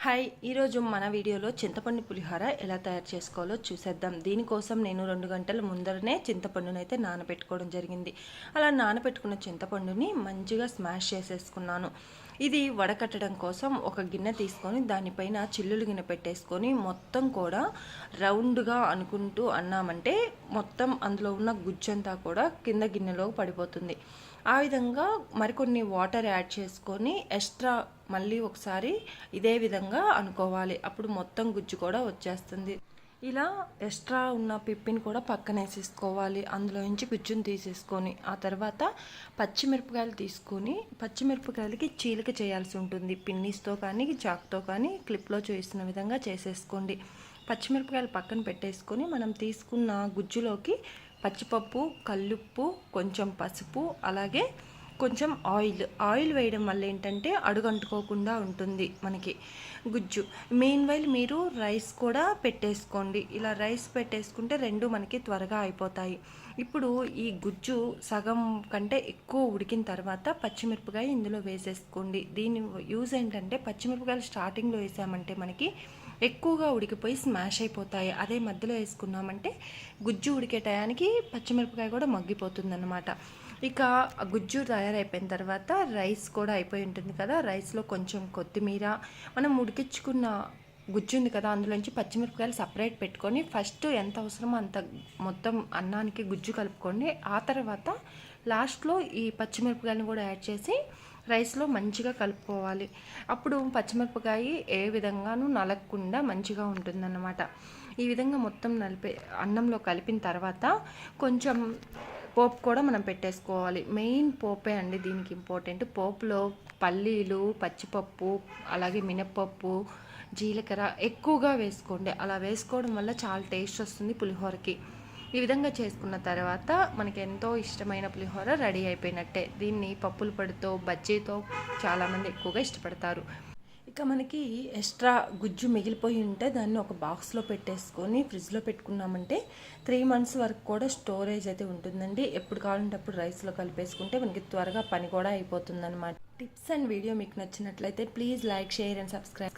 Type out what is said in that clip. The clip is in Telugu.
హాయ్, ఈరోజు మన వీడియోలో చింతపండు పులిహోర ఎలా తయారు చేసుకోవాలో చూసేద్దాం. దీనికోసం నేను 2 గంటల ముందరనే చింతపండుని అయితే నానబెట్టుకోవడం జరిగింది. అలా నానబెట్టుకున్న చింతపండుని మంచిగా స్మాష్ చేసేసుకున్నాను. ఇది వడకట్టడం కోసం ఒక గిన్నె తీసుకొని దానిపైన చిల్లులు గిన్నె పెట్టేసుకొని మొత్తం కూడా రౌండ్గా అనుకుంటూ అన్నామంటే మొత్తం అందులో ఉన్న గుజ్జంతా కూడా కింద గిన్నెలో పడిపోతుంది. ఆ విధంగా మరికొన్ని వాటర్ యాడ్ చేసుకొని ఎక్స్ట్రా మళ్ళీ ఒకసారి ఇదే విధంగా అనుకోవాలి. అప్పుడు మొత్తం గుజ్జు కూడా వచ్చేస్తుంది. ఇలా ఎక్స్ట్రా ఉన్న పిప్పిని కూడా పక్కన వేసేసుకోవాలి. అందులో నుంచి గుజ్జును తీసేసుకొని ఆ తర్వాత పచ్చిమిరపకాయలు తీసుకొని పచ్చిమిరపకాయలకి చీలిక చేయాల్సి ఉంటుంది. పిన్నీస్తో కానీ చాక్తో కానీ క్లిప్లో చూసిన విధంగా చేసేసుకోండి. పచ్చిమిరపకాయలు పక్కన పెట్టేసుకొని మనం తీసుకున్న గుజ్జులోకి పచ్చిపప్పు, కల్లుప్పు, కొంచెం పసుపు, అలాగే కొంచెం ఆయిల్ వేయడం వల్ల ఏంటంటే అడుగంటుకోకుండా ఉంటుంది మనకి గుజ్జు. మెయిన్ వైల్ మీరు రైస్ కూడా పెట్టేసుకోండి. ఇలా రైస్ పెట్టేసుకుంటే రెండు మనకి త్వరగా అయిపోతాయి. ఇప్పుడు ఈ గుజ్జు సగం కంటే ఎక్కువ ఉడికిన తర్వాత పచ్చిమిరపకాయ ఇందులో వేసేసుకోండి. దీని యూజ్ ఏంటంటే పచ్చిమిరపకాయలు స్టార్టింగ్లో వేసామంటే మనకి ఎక్కువగా ఉడికిపోయి స్మాష్ అయిపోతాయి. అదే మధ్యలో వేసుకున్నామంటే గుజ్జు ఉడికే టయానికి పచ్చిమిరపకాయ కూడా మగ్గిపోతుంది అన్నమాట. ఇక గుజ్జు తయారైపోయిన తర్వాత రైస్ కూడా అయిపోయి ఉంటుంది కదా, రైస్లో కొంచెం కొత్తిమీర, మనం ఉడికించుకున్న గుజ్జు ఉంది కదా అందులోంచి పచ్చిమిరపకాయలు సపరేట్ పెట్టుకొని ఫస్ట్ ఎంత అవసరమో అంత మొత్తం అన్నానికి గుజ్జు కలుపుకోండి. ఆ తర్వాత లాస్ట్లో ఈ పచ్చిమిరపకాయలను కూడా యాడ్ చేసి రైస్లో మంచిగా కలుపుకోవాలి. అప్పుడు పచ్చిమిరపకాయ ఏ విధంగానూ నలగకుండా మంచిగా ఉంటుందన్నమాట. ఈ విధంగా మొత్తం అన్నంలో కలిపిన తర్వాత కొంచెం పోపు కూడా మనం పెట్టేసుకోవాలి. మెయిన్ పోపే అండి దీనికి ఇంపార్టెంట్. పోపులో పల్లీలు, పచ్చిపప్పు, అలాగే మినప్పప్పు, జీలకర్ర ఎక్కువగా వేసుకోండి. అలా వేసుకోవడం వల్ల చాలా టేస్ట్ వస్తుంది పులిహోరకి. ఈ విధంగా చేసుకున్న తర్వాత మనకి ఎంతో ఇష్టమైన పులిహోర రెడీ అయిపోయినట్టే. దీన్ని పప్పుల పొడితో, బజ్జీతో చాలామంది ఎక్కువగా ఇష్టపడతారు. ఇక మనకి ఎక్స్ట్రా గుజ్జు మిగిలిపోయి ఉంటే దాన్ని ఒక బాక్స్లో పెట్టేసుకొని ఫ్రిడ్జ్లో పెట్టుకున్నామంటే 3 months వరకు కూడా స్టోరేజ్ అయితే ఉంటుందండి. ఎప్పుడు కావాలంటే అప్పుడు రైస్లో కలిపేసుకుంటే మనకి త్వరగా పని కూడా అయిపోతుంది అనమాట. టిప్స్ అండ్ వీడియో మీకు నచ్చినట్లయితే please like, share and subscribe.